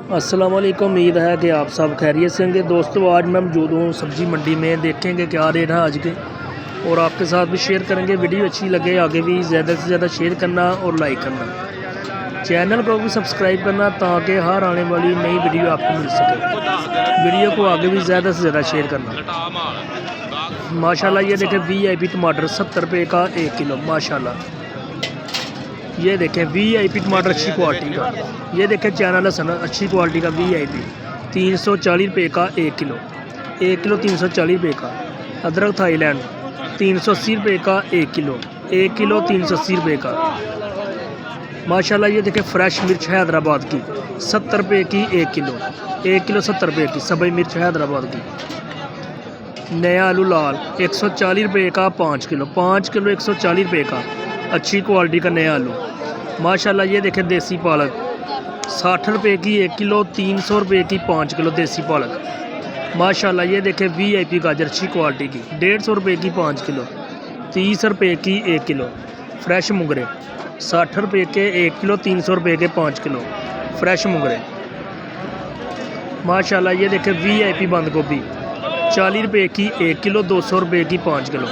अस्सलाम वालेकुम। उम्मीद है कि आप सब खैरियत से होंगे। दोस्तों आज मैं मौजूद हूँ सब्ज़ी मंडी में, देखेंगे क्या रेट है आज के और आपके साथ भी शेयर करेंगे। वीडियो अच्छी लगे आगे भी ज़्यादा से ज़्यादा शेयर करना और लाइक करना, चैनल को भी सब्सक्राइब करना ताकि हर आने वाली नई वीडियो आपको मिल सके। वीडियो को आगे भी ज़्यादा से ज़्यादा शेयर करना। माशाल्लाह ये देखें VIP टमाटर 70 रुपये का 1 किलो। माशाल्लाह ये देखें VIP टमाटर अच्छी क्वालिटी का। ये देखें चाइना लहसुन अच्छी क्वालिटी का VIP 340 रुपये का 1 किलो। 1 किलो 340 रुपये का। अदरक थाईलैंड 380 रुपये का 1 किलो। 1 किलो 380 रुपये का। माशाल्लाह ये देखें फ्रेश मिर्च हैदराबाद की 70 रुपये की 1 किलो। 1 किलो 70 रुपये की सभी मिर्च हैदराबाद की। नया आलू लाल 140 रुपये का 5 किलो। 5 किलो 140 रुपये का अच्छी क्वालिटी का नया आलू। माशाल्लाह ये देखें देसी पालक 60 रुपये की 1 किलो। 300 रुपये की 5 किलो देसी पालक। माशाल्लाह ये देखें VIP गाजर अच्छी क्वालिटी की 150 रुपये की 5 किलो। 30 रुपये की 1 किलो। फ्रेश मुंगरे 60 रुपये के 1 किलो। 300 रुपये के 5 किलो फ्रेश मुंगरे। माशाल्लाह ये देखें VIP बंद गोभी 40 रुपये की 1 किलो। 200 रुपये की 5 किलो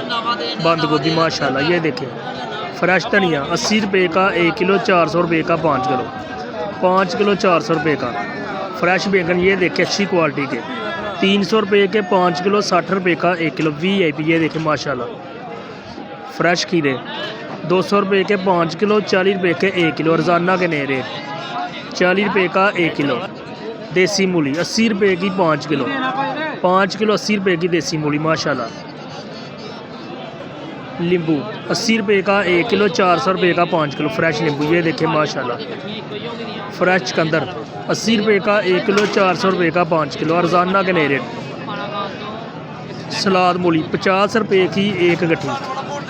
बंद गोभी। माशाल्लाह ये देखें फ्रेश धनिया 80 रुपये का 1 किलो। 400 रुपये का 5 किलो। 5 किलो 400 रुपये का। फ्रेश बैंगन ये देखें अच्छी क्वालिटी के 300 रुपये के 5 किलो। 60 रुपये का 1 किलो VIP। ये देखें माशाल्लाह फ्रेश खीरे 200 रुपये के 5 किलो। 40 रुपये के 1 किलो। रोज़ाना के नए रेट 40 रुपये का 1 किलो। देसी मूली 80 रुपये की 5 किलो। 5 किलो 80 रुपये की देसी मूली। माशाल्लाह नींबू 80 रुपये का 1 किलो। 400 रुपये का 5 किलो फ्रेश नींबू। ये देखें माशाल्लाह फ्रेश चुकंदर 80 रुपये का 1 किलो। 400 रुपये का 5 किलो रोज़ाना के नए रेट। सलाद मूली 50 रुपये की 1 गट्ठी।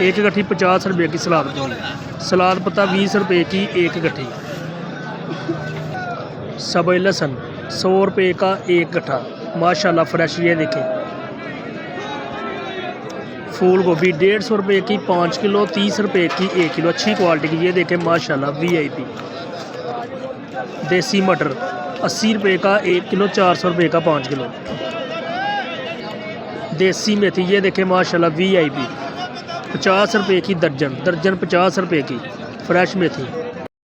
1 गट्ठी 50 रुपये की सलाद मूली। सलाद पत्ता 20 रुपये की 1 गट्ठी। सब्ज़ लहसुन 100 रुपये का 1 गट्ठा। माशाल्लाह फ्रेश। ये देखें फूल गोभी 150 रुपये की 5 किलो। 30 रुपये की 1 किलो अच्छी क्वालिटी की। ये देखें माशाल्लाह VIP। देसी मटर 80 रुपये का 1 किलो। 400 रुपये का 5 किलो। देसी मेथी ये देखें माशाल्लाह VIP 50 रुपये की दर्जन। दर्जन 50 रुपये की फ्रेश मेथी।